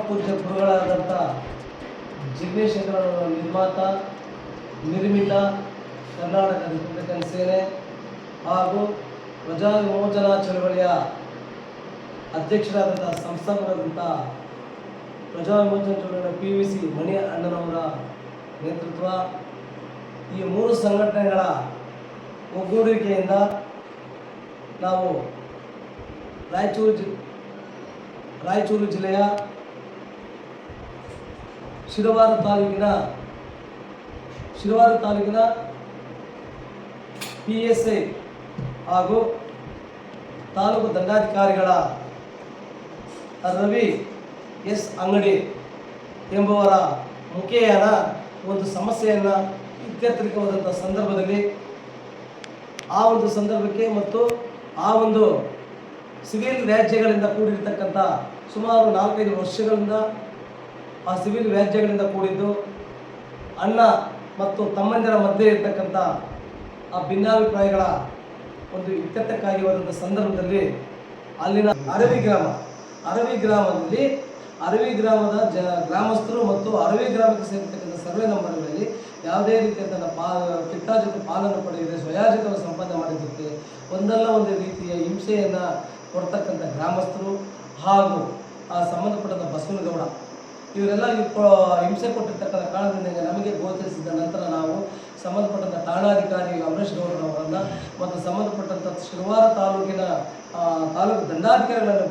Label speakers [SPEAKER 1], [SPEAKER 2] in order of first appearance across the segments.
[SPEAKER 1] ಪೂಜ್ಯ ಗುರುಗಳಾದಂಥ ಜಿಗ್ನೇಶೇಖರ ನಿರ್ಮಾತ, ನಿರ್ಮಿತ ಕರ್ನಾಟಕ ರಿಪಬ್ಲಿಕನ್ ಸೇನೆ ಹಾಗೂ ಪ್ರಜಾ ವಿಮೋಚನಾ ಚಳವಳಿಯ ಅಧ್ಯಕ್ಷರಾದಂಥ ಸಂಸ್ಥಾಪಕರಾದಂಥ ಪ್ರಜಾ ವಿಮೋಚನಾ ಚಳವಳಿಯ PVC ಮಣಿ ಅಣ್ಣನವರ ನೇತೃತ್ವ, ಈ ಮೂರು ಸಂಘಟನೆಗಳ ಒಗ್ಗೂಡುವಿಕೆಯಿಂದ ನಾವು ರಾಯಚೂರು ಜಿಲ್ಲೆಯ ಶಿರವಾರ ತಾಲೂಕಿನ PSI ಹಾಗೂ ತಾಲೂಕು ದಂಡಾಧಿಕಾರಿಗಳ ರವಿ S ಅಂಗಡಿ ಎಂಬುವರ ಮುಖೇನ ಒಂದು ಸಮಸ್ಯೆಯನ್ನು ಇತ್ಯರ್ಥವಾದಂಥ ಸಂದರ್ಭದಲ್ಲಿ ಆ ಒಂದು ಸಂದರ್ಭಕ್ಕೆ ಮತ್ತು ಆ ಒಂದು ಸಿವಿಲ್ ವ್ಯಾಜ್ಯಗಳಿಂದ ಕೂಡಿರ್ತಕ್ಕಂಥ ಸುಮಾರು 4-5 ವರ್ಷಗಳಿಂದ ಆ ಸಿವಿಲ್ ವ್ಯಾಜ್ಯಗಳಿಂದ ಕೂಡಿದ್ದು ಅಣ್ಣ ಮತ್ತು ತಮ್ಮಂದಿರ ಮಧ್ಯೆ ಇರ್ತಕ್ಕಂಥ ಆ ಭಿನ್ನಾಭಿಪ್ರಾಯಗಳ ಒಂದು ಇತ್ಯರ್ಥಕ್ಕಾಗಿ ಹೋದಂಥ ಸಂದರ್ಭದಲ್ಲಿ ಅಲ್ಲಿನ ಅರವಿ ಗ್ರಾಮದ ಗ್ರಾಮಸ್ಥರು ಮತ್ತು ಅರವಿ ಗ್ರಾಮಕ್ಕೆ ಸೇರಿರ್ತಕ್ಕಂಥ ಸರ್ವೆ ನಂಬರ್ಗಳಲ್ಲಿ ಯಾವುದೇ ರೀತಿಯಾದಂಥ ಪಿತ್ತಾಜಿತ ಪಾಲನ್ನು ಪಡೆಯದೆ ಸ್ವಯಾಜಿತವಾಗಿ ಸಂಪಾದನೆ ಮಾಡಿದ್ದಕ್ಕೆ ಒಂದಲ್ಲ ಒಂದು ರೀತಿಯ ಹಿಂಸೆಯನ್ನು ಕೊಡ್ತಕ್ಕಂಥ ಗ್ರಾಮಸ್ಥರು ಹಾಗೂ ಆ ಸಂಬಂಧಪಟ್ಟಂಥ ಬಸವನಗೌಡ ಇವರೆಲ್ಲ ಹಿಂಸೆ ಕೊಟ್ಟಿರ್ತಕ್ಕಂಥ ಕಾರಣದಿಂದ ನಮಗೆ ಗೋಚರಿಸಿದ ನಂತರ ನಾವು ಸಂಬಂಧಪಟ್ಟಂಥ ಠಾಣಾಧಿಕಾರಿ ಅಮರೇಶ್ ಗೌಡರವರನ್ನು ಮತ್ತು ಸಂಬಂಧಪಟ್ಟಂಥ ಶಿರವಾರ ತಾಲೂಕು ದಂಡಾಧಿಕಾರಿಗಳನ್ನು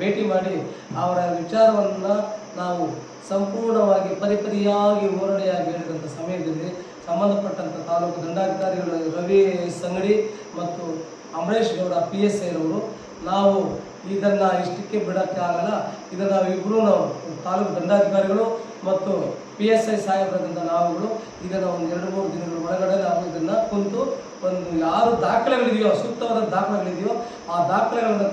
[SPEAKER 1] ಭೇಟಿ ಮಾಡಿ ಅವರ ವಿಚಾರವನ್ನು ನಾವು ಸಂಪೂರ್ಣವಾಗಿ ಪರಿಪರಿಯಾಗಿ ವಿವರಣೆಯಾಗಿ ಹೇಳಿದಂಥ ಸಮಯದಲ್ಲಿ ಸಂಬಂಧಪಟ್ಟಂಥ ತಾಲೂಕು ದಂಡಾಧಿಕಾರಿಗಳು ರವಿ ಸಂಗಡಿ ಮತ್ತು ಅಮರೇಶ್ ಗೌಡ PSI ರವರು ನಾವು ಇದನ್ನು ಇಷ್ಟಕ್ಕೆ ಬಿಡೋಕ್ಕೆ ಆಗಲ್ಲ, ಇದನ್ನು ನಾವಿಬ್ಬರೂ ತಾಲೂಕು ದಂಡಾಧಿಕಾರಿಗಳು ಮತ್ತು PSI ಸಾಹೇಬರಾದಂಥ ನಾವುಗಳು ಇದನ್ನು ಒಂದು 2-3 ದಿನಗಳ ಒಳಗಡೆ ನಾವು ಇದನ್ನು ಕುಂತು ಒಂದು ಯಾರು ದಾಖಲೆಗಳಿದೆಯೋ ಸೂಕ್ತವಾದ ದಾಖಲೆಗಳಿದೆಯೋ ಆ ದಾಖಲೆಗಳನ್ನು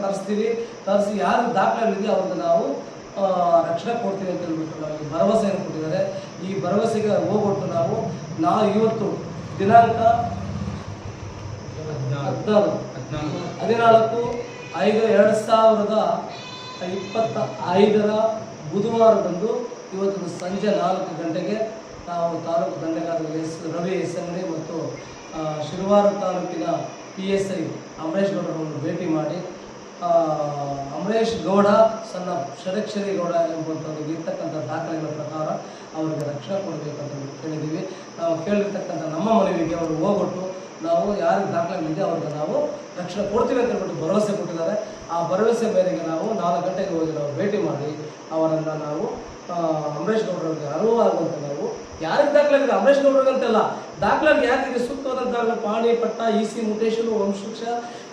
[SPEAKER 1] ತರಿಸಿ ಯಾರು ದಾಖಲೆಗಳಿದೆಯೋ ಅವ್ರಿಗೆ ನಾವು ರಕ್ಷಣೆ ಕೊಡ್ತೀವಿ ಅಂತ ಹೇಳ್ಬಿಟ್ಟು ನಮಗೆ ಭರವಸೆಯನ್ನು ಕೊಟ್ಟಿದ್ದಾರೆ. ಈ ಭರವಸೆಗೆ ಹೋಗ್ಬಿಟ್ಟು ನಾವು ಇವತ್ತು ದಿನಾಂಕ 14/5/2025 ಬುಧವಾರದಂದು ಇವತ್ತು ಸಂಜೆ 4 ಗಂಟೆಗೆ ನಾವು ತಾಲೂಕು ದಂಡಾಧಿಕಾರಿ ರವಿ S ಅಂಗಡಿ ಮತ್ತು ಶಿರವಾರ ತಾಲೂಕಿನ PSI ಅಮರೇಶ್ ಗೌಡರನ್ನು ಭೇಟಿ ಮಾಡಿ ಅಮರೇಶ್ ಗೌಡ ಸಣ್ಣ ಷಡಕ್ಷರಿ ಗೌಡ ಎಂಬಂಥವ್ರಿಗೆ ಇರ್ತಕ್ಕಂಥ ದಾಖಲೆಗಳ ಪ್ರಕಾರ ಅವರಿಗೆ ರಕ್ಷಣೆ ಕೊಡಬೇಕಂತ ಕೇಳಿದ್ದೀವಿ. ನಾವು ಕೇಳಿರ್ತಕ್ಕಂಥ ನಮ್ಮ ಮನವಿಗೆ ಅವರು ಹೋಗ್ಬಿಟ್ಟು ನಾವು ಯಾರಿಗೆ ದಾಖಲೆಗಳಿದೆ ಅವ್ರಿಗೆ ನಾವು ರಕ್ಷಣೆ ಕೊಡ್ತೀವಿ ಅಂತ ಹೇಳ್ಬಿಟ್ಟು ಭರವಸೆ ಕೊಟ್ಟಿದ್ದಾರೆ. ಆ ಭರವಸೆ ಮೇರೆಗೆ ನಾವು 4 ಗಂಟೆಗೆ ಹೋಗಿ ನಾವು ಭೇಟಿ ಮಾಡಿ ಅವರನ್ನು ನಾವು ಅಮರೇಶ್ ಗೌಡರಿಗೆ ಅರಿವಾಗುವಂತೆ ನಾವು ಯಾರಿಗೆ ದಾಖಲಾಗಿದೆ ಅಮರೇಶ್ ಗೌಡರಿಗಂತೆಲ್ಲ ದಾಖಲಾಗಿ ಯಾರಿಗೆ ಸೂಕ್ತವಾದಂಥ ಪಾಣಿ ಪಟ್ಟ EC ಮುಟೇಶನ್ ವಂಶವೃಕ್ಷ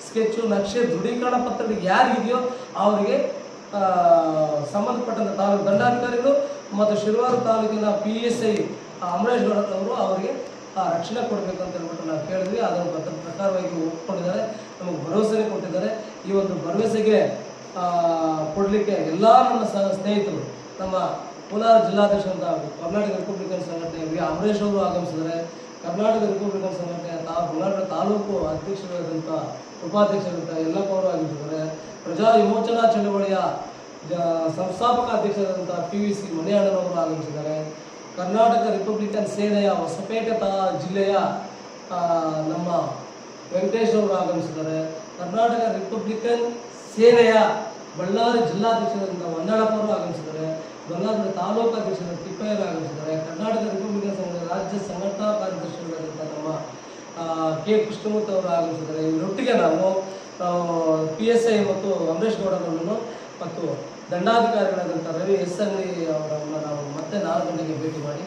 [SPEAKER 1] ಸ್ಕೆಚ್ಚು ನಕ್ಷೆ ದೃಢೀಕರಣ ಪತ್ರಗಳಿಗೆ ಯಾರಿಗಿದೆಯೋ ಅವರಿಗೆ ಸಂಬಂಧಪಟ್ಟಂಥ ತಾಲೂಕು ದಂಡಾಧಿಕಾರಿಗಳು ಮತ್ತು ಶಿರವಾರ ತಾಲೂಕಿನ PSI ಅಮರೇಶ್ ಗೌಡರವರು ಅವರಿಗೆ ರಕ್ಷಣೆ ಕೊಡಬೇಕಂತ ಹೇಳ್ಬಿಟ್ಟು ನಾವು ಕೇಳಿದ್ವಿ. ಅದರ ಪ್ರಕಾರವಾಗಿ ಒಪ್ಪಿಕೊಂಡಿದ್ದಾರೆ, ನಮಗೆ ಭರವಸೆನೇ ಕೊಟ್ಟಿದ್ದಾರೆ. ಈ ಒಂದು ಭರವಸೆಗೆ ಕೊಡಲಿಕ್ಕೆ ಎಲ್ಲ ನನ್ನ ಸ್ನೇಹಿತರು, ನಮ್ಮ ಕೋಲಾರ ಜಿಲ್ಲಾಧ್ಯಕ್ಷರಾದ ಕರ್ನಾಟಕ ರಿಪಬ್ಲಿಕನ್ ಸಂಘಟನೆ ಅಮರೇಶ್ ಅವರು ಆಗಮಿಸಿದ್ದಾರೆ. ಕರ್ನಾಟಕ ರಿಪಬ್ಲಿಕನ್ ಸಂಘಟನೆಯ ಕೋಲಾರ ತಾಲೂಕು ಅಧ್ಯಕ್ಷರಾದಂಥ ಉಪಾಧ್ಯಕ್ಷರಾದಂಥ ಯಲ್ಲಪ್ಪ ಅವರು ಆಗಮಿಸಿದ್ದಾರೆ. ಪ್ರಜಾ ವಿಮೋಚನಾ ಚಳವಳಿಯ ಸಂಸ್ಥಾಪಕ ಅಧ್ಯಕ್ಷರಾದಂಥ PVC ಮಣಿ ಅಣ್ಣನವರು ಆಗಮಿಸಿದ್ದಾರೆ. ಕರ್ನಾಟಕ ರಿಪಬ್ಲಿಕನ್ ಸೇನೆಯ ಹೊಸಪೇಟೆ ಜಿಲ್ಲೆಯ ನಮ್ಮ ವೆಂಕಟೇಶ್ ಅವರು ಆಗಮಿಸಿದ್ದಾರೆ. ಕರ್ನಾಟಕ ರಿಪಬ್ಲಿಕನ್ ಸೇನೆಯ ಬಳ್ಳಾರಿ ಜಿಲ್ಲಾಧ್ಯಕ್ಷರಾದಂಥ ಹೊನ್ನಳಪ್ಪ ಅವರು ಆಗಮಿಸಿದ್ದಾರೆ. ಬಳ್ಳಾರಿ ತಾಲೂಕು ಅಧ್ಯಕ್ಷರಾದ ತಿಪ್ಪಯ್ಯರು ಆಗಮಿಸಿದ್ದಾರೆ. ಕರ್ನಾಟಕ ರಿಪಬ್ಲಿಕನ್ ಸಂಘದ ರಾಜ್ಯ ಸಂಘಟನಾ ಕಾರ್ಯದರ್ಶಿಗಳಾದಂಥ ನಮ್ಮ K ಕೃಷ್ಣಮೂರ್ತಿ ಅವರು ಆಗಮಿಸಿದ್ದಾರೆ. ಇವರೊಟ್ಟಿಗೆ ನಾವು PSI ಮತ್ತು ಅಮರೇಶ್ ಗೌಡರನ್ನು ಮತ್ತು ದಂಡಾಧಿಕಾರಿಗಳಾದಂಥ ರವಿ S ಅಂಗಡಿ ಅವರನ್ನು ನಾವು ಮತ್ತೆ 4 ಗಂಟೆಗೆ ಭೇಟಿ ಮಾಡಿ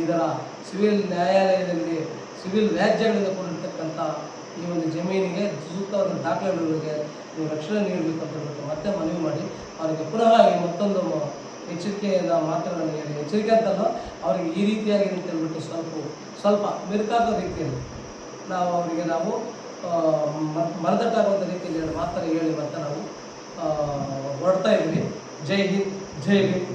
[SPEAKER 1] ಇದರ ಸಿವಿಲ್ ನ್ಯಾಯಾಲಯದಲ್ಲಿ ಸಿವಿಲ್ ವ್ಯಾಜ್ಯಗಳಿಂದ ಕೂಡಿರ್ತಕ್ಕಂಥ ಈ ಒಂದು ಜಮೀನಿಗೆ ಸೂಕ್ತವಾದ ದಾಖಲೆಗಳಿಗೆ ನೀವು ರಕ್ಷಣೆ ನೀಡಬೇಕಂತ ಹೇಳ್ಬಿಟ್ಟು ಮತ್ತೆ ಮನವಿ ಮಾಡಿ ಅವರಿಗೆ ಪುನಃ ಮತ್ತೊಂದು ಎಚ್ಚರಿಕೆಯನ್ನು ಮಾತುಗಳನ್ನು ಹೇಳಿ, ಎಚ್ಚರಿಕೆ ಅಂತಲ್ಲ ಅವರಿಗೆ ಈ ರೀತಿಯಾಗಿ ಅಂತ ಹೇಳ್ಬಿಟ್ಟು ಸ್ವಲ್ಪ ಮಿರುಕಾದ ರೀತಿಯಲ್ಲಿ ಅವರಿಗೆ ನಾವು ಮರದಟ್ಟಾಗುವಂಥ ರೀತಿಯಲ್ಲಿ ಮಾತನ್ನು ಹೇಳಿ ಮತ್ತೆ ನಾವು ಹೊರಡ್ತಾ ಇದ್ವಿ. ಜೈ ಹಿಂದ್, ಜೈ ಹಿಂದ್.